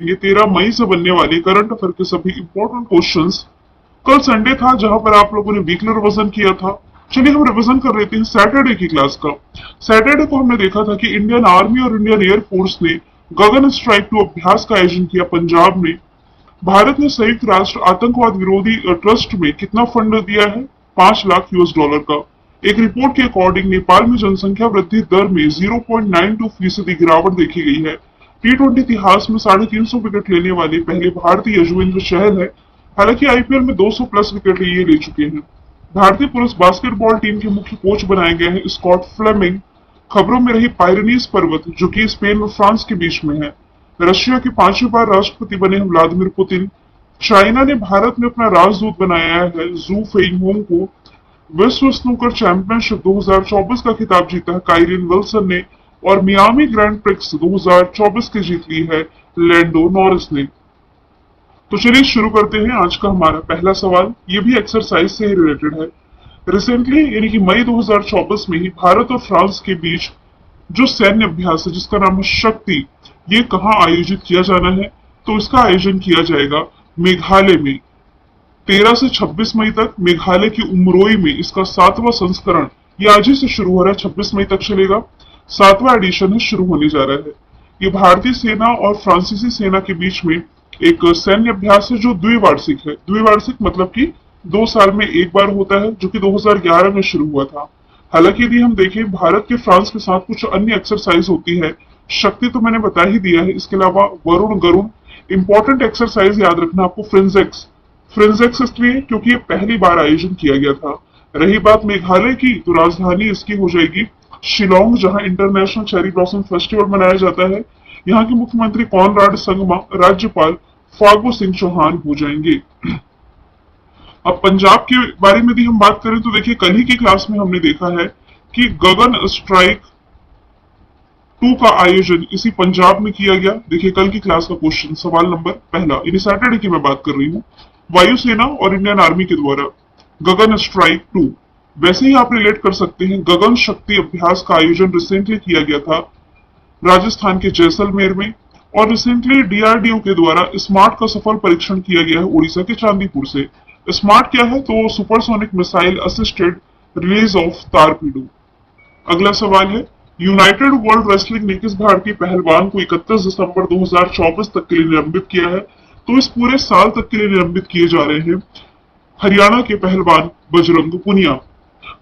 ये 13 मई से बनने वाले करंट अफेयर के सभी इंपॉर्टेंट क्वेश्चंस। कल संडे था जहां पर आप लोगों ने वीकली रिवीजन किया था। चलिए हम रिवीजन कर लेते हैं सैटरडे की क्लास का। सैटरडे को हमने देखा था कि इंडियन आर्मी और इंडियन एयरफोर्स ने गगन स्ट्राइक 2 अभ्यास का आयोजन किया पंजाब में। भारत ने संयुक्त राष्ट्र आतंकवाद विरोधी ट्रस्ट में कितना फंड दिया है? 5 लाख US डॉलर का। एक रिपोर्ट के अकॉर्डिंग नेपाल में जनसंख्या वृद्धि दर में 0.92% गिरावट देखी गई है। T20 इतिहास में 350 विकेट लेने वाले पहले भारतीय यजुवेंद्र चहल है। हालांकि आईपीएल में 200 प्लस विकेट ये ले चुके हैं। भारतीय पुरुष बास्केटबॉल टीम के मुख्य कोच बनाए गए हैं स्कॉट फ्लेमिंग। खबरों में रही पायरेनीज पर्वत जो कि स्पेन और फ्रांस के बीच में है। रशिया के 5वीं बार राष्ट्रपति बने हैं व्लादिमीर पुतिन। चाइना ने भारत में अपना राजदूत बनाया है जू फेइंगहोंग को। विश्व स्नूकर चैंपियनशिप 2024 का खिताब जीता है काइरिन विल्सन ने। और मियामी ग्रैंड प्रिक्स 2024 की जीत ली है लैंडो नॉरिस ने। तो चलिए शुरू करते हैं आज का हमारा पहला सवाल। ये भी एक्सरसाइज से ही रिलेटेड है। रिसेंटली यानी कि मई 2024 में ही भारत और फ्रांस के बीच जो सैन्य अभ्यास है जिसका नाम है शक्ति, ये कहाँ आयोजित किया जाना है? तो इसका आयोजन किया जाएगा मेघालय में। 13 से 26 मई तक मेघालय की उमरोई में इसका 7वां संस्करण, ये आज ही से शुरू हो रहा है, 26 मई तक चलेगा। 7वां एडिशन है, शुरू होने जा रहा है। ये भारतीय सेना और फ्रांसीसी सेना के बीच में एक सैन्य अभ्यास है जो द्विवार्षिक है। द्विवार्षिक मतलब कि 2 साल में एक बार होता है, जो कि 2011 में शुरू हुआ था। हालांकि यदि हम देखें भारत के फ्रांस के साथ कुछ अन्य एक्सरसाइज होती है। शक्ति तो मैंने बता ही दिया है। इसके अलावा वरुण गरुण, इंपॉर्टेंट एक्सरसाइज याद रखना आपको फ्रिंजेक्स। फ्रिंजेक्स इसलिए क्योंकि ये पहली बार आयोजन किया गया था। रही बात मेघालय की, तो राजधानी इसकी हो जाएगी शिलोंग, जहां इंटरनेशनल चेरी ब्लॉसम फेस्टिवल मनाया जाता है। यहाँ के मुख्यमंत्री कॉनराड संगमा, राज्यपाल फागू सिंह चौहान हो जाएंगे। अब पंजाब के बारे में भी हम बात करें तो देखिए कल ही की क्लास में हमने देखा है कि गगन स्ट्राइक 2 का आयोजन इसी पंजाब में किया गया। देखिए कल की क्लास का क्वेश्चन सवाल नंबर पहला, यानी सैटरडे की मैं बात कर रही हूँ। वायुसेना और इंडियन आर्मी के द्वारा गगन स्ट्राइक 2, वैसे ही आप रिलेट कर सकते हैं गगन शक्ति अभ्यास का आयोजन रिसेंटली किया गया था राजस्थान के जैसलमेर में। और रिसेंटली डीआरडीओ के द्वारा स्मार्ट का सफल परीक्षण किया गया है उड़ीसा के चांदीपुर से। स्मार्ट क्या है? तो supersonic missile assisted release of torpedo. अगला सवाल है, यूनाइटेड वर्ल्ड रेसलिंग ने किस भारतीय पहलवान को 31 दिसंबर 2024 तक के लिए निलंबित किया है? तो इस पूरे साल तक के लिए निलंबित किए जा रहे हैं हरियाणा के पहलवान बजरंग पुनिया।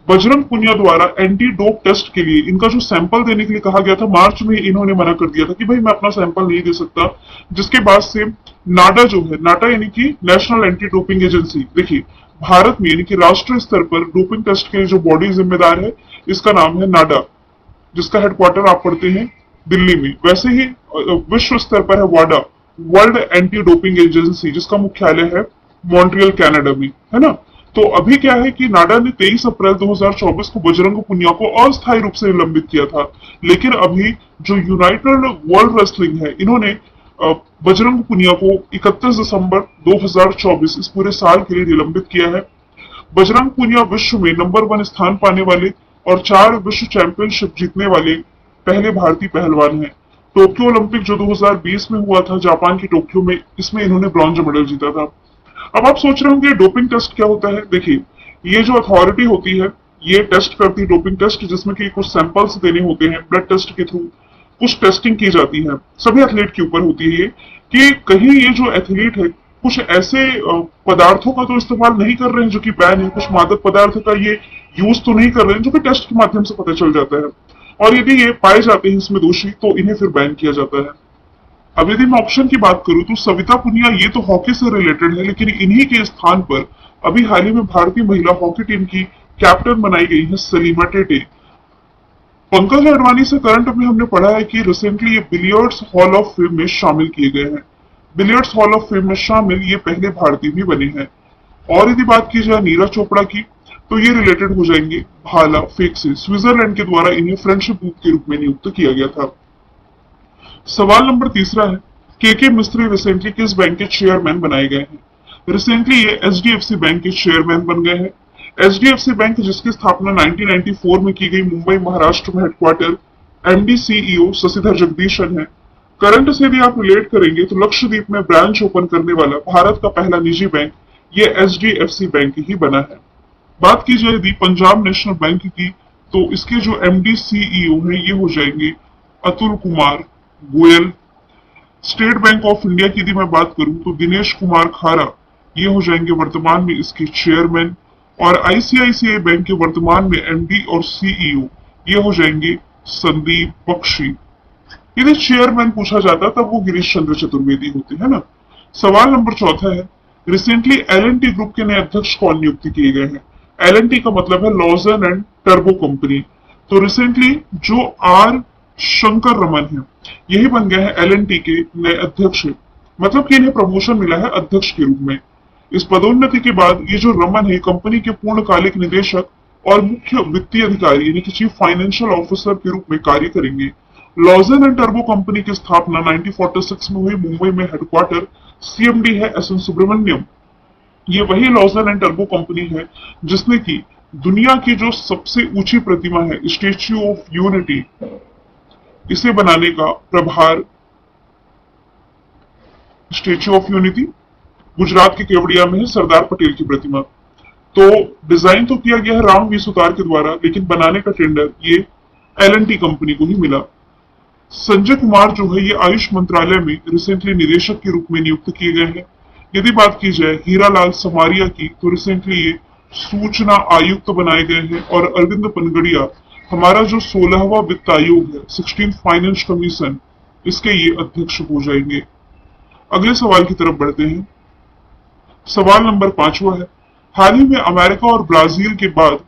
बजरंग पुनिया द्वारा एंटी डोप टेस्ट के लिए इनका जो सैंपल देने के लिए कहा गया था, मार्च में इन्होंने मना कर दिया था कि भाई मैं अपना सैंपल नहीं दे सकता। जिसके बाद से नाडा जो है, नाडा यानी कि नेशनल एंटी डोपिंग एजेंसी, देखिए भारत में यानी कि राष्ट्रीय स्तर पर डोपिंग टेस्ट के लिए जो बॉडी जिम्मेदार है, इसका नाम है नाडा, जिसका हेडक्वार्टर आप पढ़ते हैं दिल्ली में। वैसे ही विश्व स्तर पर है वाडा, वर्ल्ड एंटी डोपिंग एजेंसी, जिसका मुख्यालय है मॉन्ट्रियल कनाडा में, है ना। तो अभी क्या है कि नाडा ने 23 अप्रैल 2024 को बजरंग पुनिया को अस्थायी रूप से निलंबित किया था। लेकिन अभी जो यूनाइटेड वर्ल्ड रेसलिंग है, इन्होंने बजरंग पुनिया को 31 दिसंबर 2024 इस पूरे साल के लिए निलंबित किया है। बजरंग पुनिया विश्व में नंबर 1 स्थान पाने वाले और 4 विश्व चैंपियनशिप जीतने वाले पहले भारतीय पहलवान हैं। टोक्यो ओलंपिक जो 2020 में हुआ था जापान की टोक्यो में, इसमें इन्होंने ब्रॉन्ज मेडल जीता था। अब आप सोच रहे होंगे डोपिंग टेस्ट क्या होता है? देखिए ये जो अथॉरिटी होती है ये टेस्ट करती है डोपिंग टेस्ट, जिसमें कि कुछ सैंपल्स देने होते हैं ब्लड टेस्ट के थ्रू, कुछ टेस्टिंग की जाती है। सभी एथलीट के ऊपर होती है ये कि कहीं ये जो एथलीट है कुछ ऐसे पदार्थों का तो इस्तेमाल नहीं कर रहे हैं जो कि बैन है, कुछ मादक पदार्थ का ये यूज तो नहीं कर रहे हैं जो कि टेस्ट के माध्यम से पता चल जाता है। और यदि ये पाए जाते हैं इसमें दोषी तो इन्हें फिर बैन किया जाता है। अब यदि मैं ऑप्शन की बात करूं तो सविता पुनिया ये तो हॉकी से रिलेटेड है, लेकिन इन्हीं के स्थान पर अभी हाल ही में भारतीय महिला हॉकी टीम की कैप्टन बनाई गई है सलीमा टेटे। पंकज अडवाणी से करंट में हमने पढ़ा है कि रिसेंटली ये बिलियर्ड्स हॉल ऑफ फेम में शामिल किए गए हैं। बिलियर्ड्स हॉल ऑफ फेम में शामिल ये पहले भारतीय भी बने हैं। और यदि बात की जाए नीरज चोपड़ा की तो ये रिलेटेड हो जाएंगे भाला फेंक से। स्विट्जरलैंड के द्वारा इन्हें फ्रेंडशिप दूत के रूप में नियुक्त किया गया था। सवाल नंबर तीसरा है, के मिस्त्री रिसेंटली किस बैंक के चेयरमैन बनाए गए हैं? रिसेंटली ये एचडीएफसी बैंक के चेयरमैन बन गए हैं। एचडीएफसी बैंक जिसकी स्थापना 1994 में की गई, मुंबई महाराष्ट्र में headquarter, MD CEO Shashidhar Jagdishan है। करंट से भी आप रिलेट करेंगे तो लक्षद्वीप में ब्रांच ओपन करने वाला भारत का पहला निजी बैंक ये एचडीएफसी बैंक ही बना है। बात की जाए यदि पंजाब नेशनल बैंक की, तो इसके जो एमडी सीईओ हैं ये हो जाएंगे Atul Kumar Goyal. State bank of India की यदि मैं बात करूं तो दिनेश कुमार खारा ये हो जाएंगे वर्तमान में इसके चेयरमैन। और आईसीआईसीआई बैंक के वर्तमान में एमडी और सीईओ ये हो जाएंगे संदीप बख्शी। यदि चेयरमैन पूछा जाता तब वो गिरीश चंद्र चतुर्वेदी होते हैं ना। सवाल नंबर चौथा है, रिसेंटली एलएनटी ग्रुप के नए अध्यक्ष कौन नियुक्त किए गए हैं? एलएनटी का मतलब है लॉजन एंड टर्बो कंपनी। तो रिसेंटली जो आर शंकर रमन है यही बन गए हैं एलएनटी के नए अध्यक्ष। मतलब कि इन्हें प्रमोशन मिला है अध्यक्ष के रूप में। इस पदोन्नति के बाद ये जो रमन है कंपनी के पूर्णकालिक निदेशक और मुख्य वित्तीय अधिकारी यानी कि चीफ फाइनेंशियल ऑफिसर के रूप में कार्य करेंगे। लॉजन एंड टर्बो कंपनी की स्थापना 1946 में हुई। मुंबई में हेडक्वार्टर सीएमडी है एस एन सुब्रमण्यम। ये वही लॉजन एंड टर्बो कंपनी है जिसने की दुनिया की जो सबसे ऊंची प्रतिमा है स्टेच्यू ऑफ यूनिटी, इसे बनाने का प्रभार, स्टेच्यू ऑफ यूनिटी गुजरात के केवड़िया में है, सरदार पटेल की प्रतिमा। तो डिजाइन तो किया गया है राम वी सुतार के द्वारा, लेकिन बनाने का टेंडर ये एलएनटी कंपनी को ही मिला। संजय कुमार जो है ये आयुष मंत्रालय में रिसेंटली निदेशक के रूप में नियुक्त किए गए हैं। यदि बात की जाए हीरालाल समारिया की, तो रिसेंटली ये सूचना आयुक्त बनाए गए हैं। और अरविंद पनगड़िया हमारा जो 16वां वित्त आयोग है 16th फाइनेंस कमीशन, इसके ये अध्यक्ष हो जाएंगे। अगले सवाल की तरफ बढ़ते हैं। सवाल नंबर 5वां है, हाल ही में अमेरिका और ब्राजील के बाद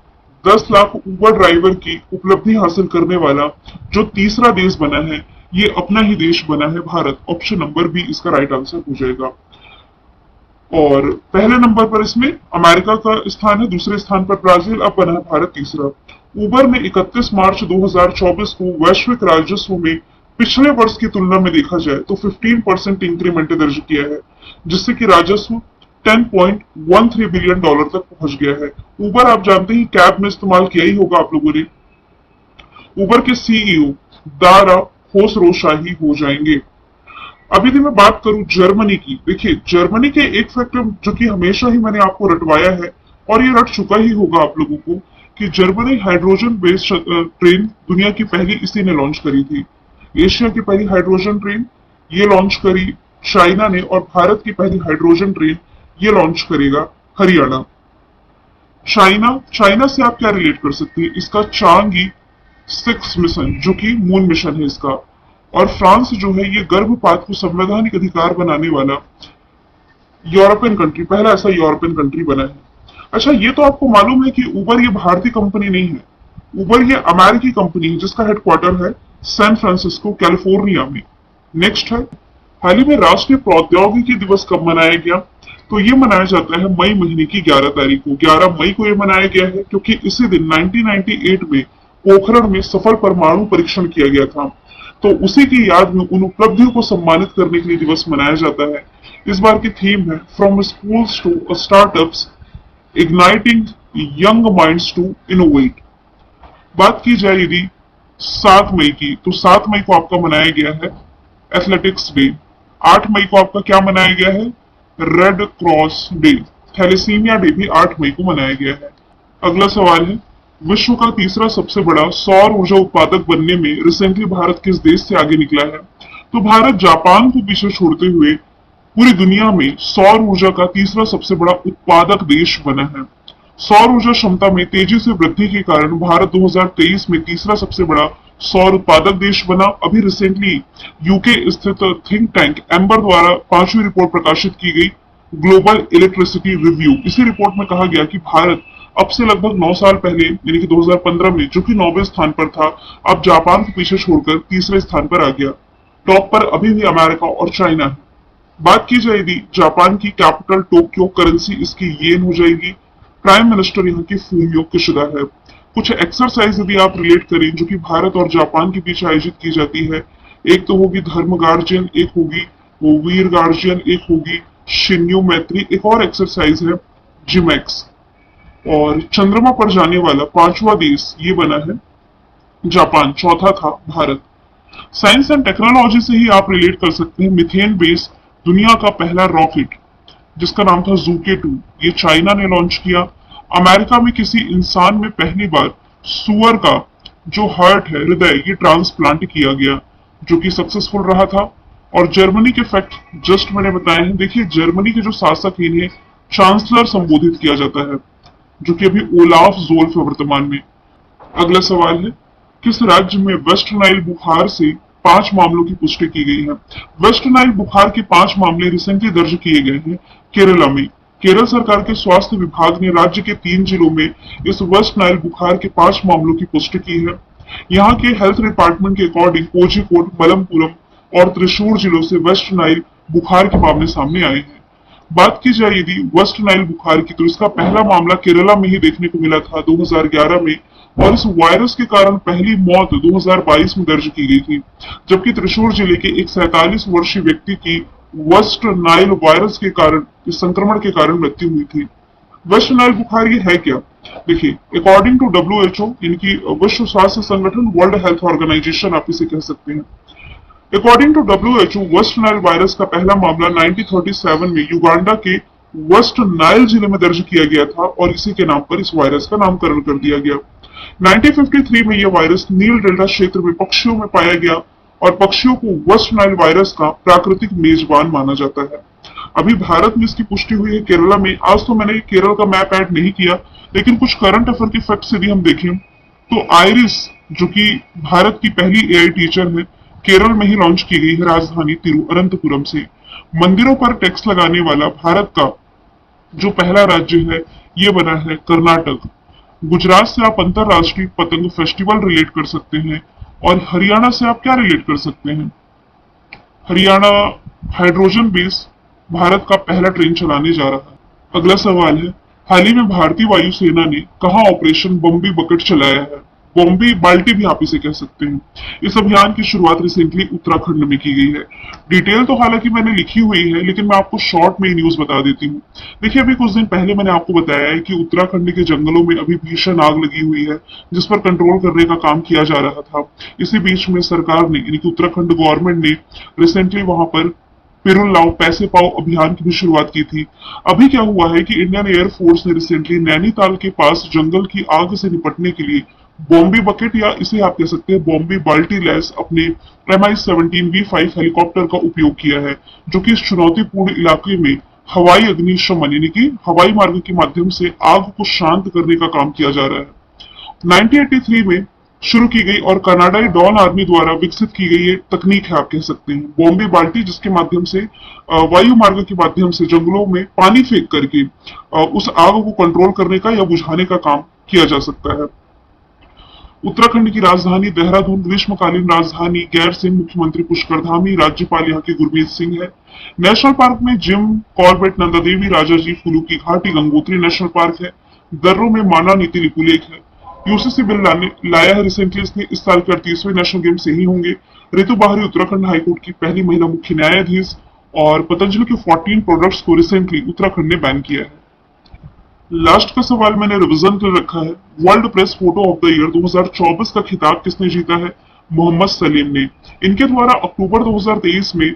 10 लाख उबर ड्राइवर की उपलब्धि हासिल करने वाला जो तीसरा देश बना है ये अपना ही देश बना है भारत। ऑप्शन नंबर बी इसका राइट आंसर हो जाएगा। और पहले नंबर पर इसमें अमेरिका का स्थान है, दूसरे स्थान पर ब्राजील, अब बना है भारत तीसरा। उबर ने 31 मार्च 2024 को वैश्विक राजस्व में पिछले वर्ष की तुलना में देखा जाए तो 15% इंक्रीमेंट दर्ज किया है, जिससे कि राजस्व $10.13 बिलियन तक पहुंच गया है। उबर आप जानते हैं कैब में इस्तेमाल किया ही होगा आप लोगों ने। उबर के सीईओ दारा खोसरोशाही हो जाएंगे। अभी यदि मैं बात करूं जर्मनी की, देखिए जर्मनी के एक फैक्टर जो कि हमेशा ही मैंने आपको रटवाया है और ये रट चुका ही होगा आप लोगों को कि जर्मनी हाइड्रोजन बेस्ड ट्रेन दुनिया की पहली इसी ने लॉन्च करी थी। एशिया की पहली हाइड्रोजन ट्रेन ये लॉन्च करी चाइना ने, और भारत की पहली हाइड्रोजन ट्रेन ये लॉन्च करेगा हरियाणा। चाइना से आप क्या रिलेट कर सकते हैं? इसका चांगी 6 मिशन जो कि मून मिशन है इसका। और फ्रांस जो है ये गर्भपात को संवैधानिक अधिकार बनाने वाला यूरोपियन कंट्री, पहला ऐसा यूरोपियन कंट्री बना है। अच्छा, ये तो आपको मालूम है कि उबर ये भारतीय कंपनी नहीं है, उबर ये अमेरिकी कंपनी है जिसका हेडक्वार्टर है सैन फ्रांसिस्को कैलिफोर्निया में। नेक्स्ट है, हाल ही में राष्ट्रीय प्रौद्योगिकी दिवस कब मनाया गया? तो ये मनाया जाता है मई महीने की 11 तारीख को। 11 मई को ये मनाया गया है क्योंकि इसी दिन 1998 में पोखरण में सफल परमाणु परीक्षण किया गया था। तो उसी की याद में उन उपलब्धियों को सम्मानित करने के लिए दिवस मनाया जाता है। इस बार की थीम है from schools to startups igniting young minds to innovate. बात की जाए यदि 7 मई की, तो 7 मई को आपका मनाया गया है एथलेटिक्स डे। 8 मई को आपका क्या मनाया गया है? Red cross day. Thalassemia day भी 8 मई को मनाया गया है। अगला सवाल है, विश्व का तीसरा सबसे बड़ा सौर ऊर्जा उत्पादक बनने में रिसेंटली भारत किस देश से आगे निकला है? तो भारत जापान को पीछे छोड़ते हुए पूरी दुनिया में सौर ऊर्जा का तीसरा सबसे बड़ा उत्पादक देश बना है। सौर ऊर्जा क्षमता में तेजी से वृद्धि के कारण भारत 2023 में तीसरा सबसे बड़ा सौर उत्पादक देश बना। अभी रिसेंटली यूके स्थित थिंक टैंक एम्बर द्वारा 5वीं रिपोर्ट प्रकाशित की गई ग्लोबल इलेक्ट्रिसिटी रिव्यू। इसी रिपोर्ट में कहा गया कि भारत अब से लगभग 9 साल पहले यानी कि 2015 में जो कि 9वें स्थान पर था, अब जापान को पीछे छोड़कर तीसरे स्थान पर आ गया। टॉप पर अभी भी अमेरिका और चाइना है। बात की जाए यदि जापान की कैपिटल टोक्यो, करेंसी इसकी येन हो जाएगी। प्राइम मिनिस्टर यहाँ की फूमियो किशिदा है। कुछ एक्सरसाइज यदि आप रिलेट करें जो कि भारत और जापान के बीच आयोजित की जाती है, एक तो होगी धर्म गार्जियन, एक होगी वीर गार्जियन, एक होगी शिन्यो मैत्री, एक और एक्सरसाइज है जिमैक्स। और चंद्रमा पर जाने वाला 5वां देश ये बना है जापान, चौथा था भारत। साइंस एंड टेक्नोलॉजी से ही आप रिलेट कर सकते हैं। मिथेन बेस्ड दुनिया का पहला रॉकेट जिसका नाम था जूके 2, ये चाइना ने लॉन्च किया। अमेरिका में किसी इंसान में पहली बार सुअर का जो हार्ट है, हृदय, ये ट्रांसप्लांट किया गया, जो कि सक्सेसफुल रहा था। और जर्मनी के फैक्ट जस्ट मैंने बताए हैं। देखिए, जर्मनी के जो शासक हैं, इन्हें चांसलर संबोधित किया जाता है, जो कि अभी ओलाफ ज़ोल्फ है वर्तमान में। अगला सवाल है, किस राज्य में वेस्ट नाइल बुखार से 5 मामलों की पुष्टि की गई है? वेस्ट नाइल बुखार के 5 मामले रिसेंटली दर्ज किए गए हैं केरला में। केरल सरकार के स्वास्थ्य विभाग ने राज्य के 3 जिलों में इस वेस्ट नाइल बुखार के 5 मामलों की पुष्टि की है। यहाँ के हेल्थ डिपार्टमेंट के अकॉर्डिंग कोझिकोड, मलप्पुरम और त्रिशूर जिलों से वेस्ट नाइल बुखार के मामले सामने आए हैं। बात की जाए यदि वेस्ट नाइल बुखार की, तो इसका पहला मामला केरला में ही देखने को मिला था 2011 में, और इस वायरस के कारण पहली मौत 2022 में दर्ज की गई थी, जबकि त्रिशूर जिले के एक 47 वर्षीय व्यक्ति की वेस्ट नाइल वायरस के कारण, इस संक्रमण के कारण मृत्यु हुई थी। वेस्ट नाइल बुखार ये है क्या? देखिए, अकॉर्डिंग टू WHO, इनकी विश्व स्वास्थ्य संगठन, वर्ल्ड हेल्थ ऑर्गेनाइजेशन आप इसे कह सकते हैं, according to WHO, West Nile virus का पहला मामला 1937 में युगांडा के वेस्ट नाइल जिले में दर्ज किया गया था, और इसी के नाम पर इस वायरस का नामकरण कर दिया गया। 1953 में यह वायरस नील डेल्टा क्षेत्र में पक्षियों में पाया गया, और पक्षियों को वेस्ट नाइल वायरस का प्राकृतिक मेजबान माना जाता है। अभी भारत में इसकी पुष्टि हुई है केरला में। आज तो मैंने केरल का मैप ऐड नहीं किया, लेकिन कुछ करंट अफेयर के फैक्ट्स यदि हम देखें तो आइरिस, जो कि भारत की पहली AI टीचर है, केरल में ही लॉन्च की गई है राजधानी तिरुवनंतपुरम से। मंदिरों पर टैक्स लगाने वाला भारत का जो पहला राज्य है, ये बना है कर्नाटक। गुजरात से आप अंतरराष्ट्रीय पतंग फेस्टिवल रिलेट कर सकते हैं, और हरियाणा से आप क्या रिलेट कर सकते हैं? हरियाणा हाइड्रोजन बेस भारत का पहला ट्रेन चलाने जा रहा है। अगला सवाल है, हाल ही में भारतीय वायुसेना ने कहां ऑपरेशन बॉम्बे बकेट चलाया है? बॉम्बे बाल्टी भी आप इसे कह सकते हैं। इस अभियान की शुरुआत रिसेंटली उत्तराखंड में की गई है। डिटेल तो हालांकि मैंने लिखी हुई है, लेकिन मैं आपको शॉर्ट में न्यूज बता देती हूँ। देखिए, अभी कुछ दिन पहले मैंने आपको बताया है कि उत्तराखंड के जंगलों में अभी भीषण आग लगी हुई है, जिस पर कंट्रोल करने का काम किया जा रहा था। इसी बीच में सरकार ने, यानी कि उत्तराखंड गवर्नमेंट ने रिसेंटली वहां पर पिरुल लाओ पैसे पाओ अभियान की भी शुरुआत की थी। अभी क्या हुआ है कि इंडियन एयरफोर्स ने रिसेंटली नैनीताल के पास जंगल की आग से निपटने के लिए बॉम्बे बकेट, या इसे आप कह सकते हैं बॉम्बे बाल्टी लैस, अपने Mi-17V5 हेलीकॉप्टर का उपयोग किया है, जो कि इस चुनौतीपूर्ण इलाके में हवाई अग्निशमन, यानी कि हवाई मार्ग के माध्यम से आग को शांत करने का काम किया जा रहा है। 1983 में शुरू की गई और कनाडाई डॉन आर्मी द्वारा विकसित की गई ये तकनीक है, आप कह सकते हैं बॉम्बे बाल्टी, जिसके माध्यम से वायु मार्ग के माध्यम से जंगलों में पानी फेंक करके उस आग को कंट्रोल करने का या बुझाने का काम किया जा सकता है। उत्तराखंड की राजधानी देहरादून ग्रीष्मकालीन राजधानी गैर सिंह, मुख्यमंत्री पुष्कर धामी, राज्यपाल यहाँ के गुरमीत सिंह है। नेशनल पार्क में जिम कॉर्बेट, नंदा देवी, राजाजी, फुलू की घाटी, गंगोत्री नेशनल पार्क है। दर्रों में माना नीति लिपुलेख है। यूसीसी बिल लाया है रिसेंटली, इसने इस साल के 38वें नेशनल गेम्स यही होंगे। रितु बाहरी उत्तराखंड हाईकोर्ट की पहली महिला मुख्य न्यायाधीश, और पतंजलि के 14 प्रोडक्ट्स को रिसेंटली उत्तराखंड ने बैन किया है। लास्ट का सवाल मैंने रिवीजन कर रखा है। World press photo of the year 2024 का खिताब किसने जीता है? मोहम्मद सलीम ने। इनके द्वारा अक्टूबर 2023 में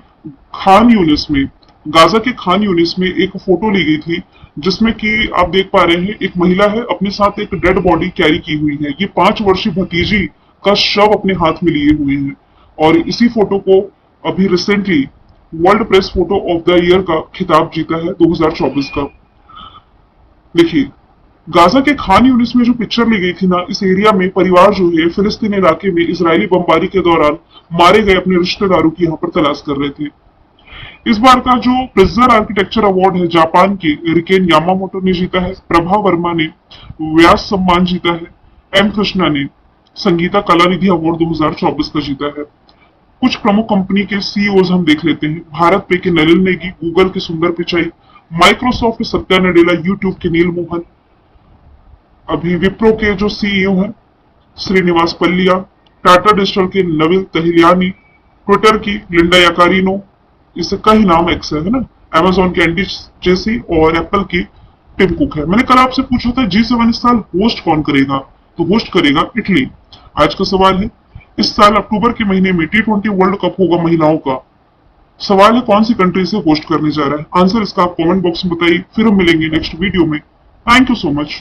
खान यूनिस में, गाजा के खान यूनिस में एक फोटो ली गई थी, जिसमें कि आप देख पा रहे हैं एक महिला है, अपने साथ एक डेड बॉडी कैरी की हुई है। ये 5 वर्षीय भतीजी का शव अपने हाथ में लिए हुए हैं, और इसी फोटो को अभी recently world press photo of the year का खिताब जीता है 2024 का। देखिए, गाजा के खान यूनिस में जो पिक्चर ली गई थी ना, इस एरिया में परिवार जो है फिलिस्तीन इलाके में इजरायली बमबारी के दौरान मारे गए अपने रिश्तेदारों की यहाँ पर तलाश कर रहे थे। इस बार का जो प्रिजनर आर्किटेक्चर अवार्ड है, जापान के रिकेन यामामोटो ने जीता है। प्रभा वर्मा ने व्यास सम्मान जीता है। एम कृष्णा ने संगीता कलानिधि अवार्ड 2024 का जीता है। कुछ प्रमुख कंपनी के सीईओज हम देख लेते हैं। भारत पे के नलिन नेगी, गूगल के सुंदर पिचाई, माइक्रोसॉफ्ट सत्या नडेला, यूट्यूब के नील मोहन, अभी विप्रो के जो सीईओ हैं श्रीनिवास पल्लिया, टाटा डिजिटल के नविल तहिलियानी, ट्विटर की लिंडा याकारिनो, इससे कई नाम एक्स है ना, अमेजॉन के एंडी जेसी, और एप्पल की टिम कुक है। मैंने कल आपसे पूछा था G7 इस साल होस्ट कौन करेगा, तो होस्ट करेगा इटली। आज का सवाल है, इस साल अक्टूबर के महीने में T20 वर्ल्ड कप होगा महिलाओं का। सवाल है कौन सी कंट्री से होस्ट करने जा रहा है। आंसर इसका आप कमेंट बॉक्स में बताइए। फिर हम मिलेंगे नेक्स्ट वीडियो में। Thank you so much.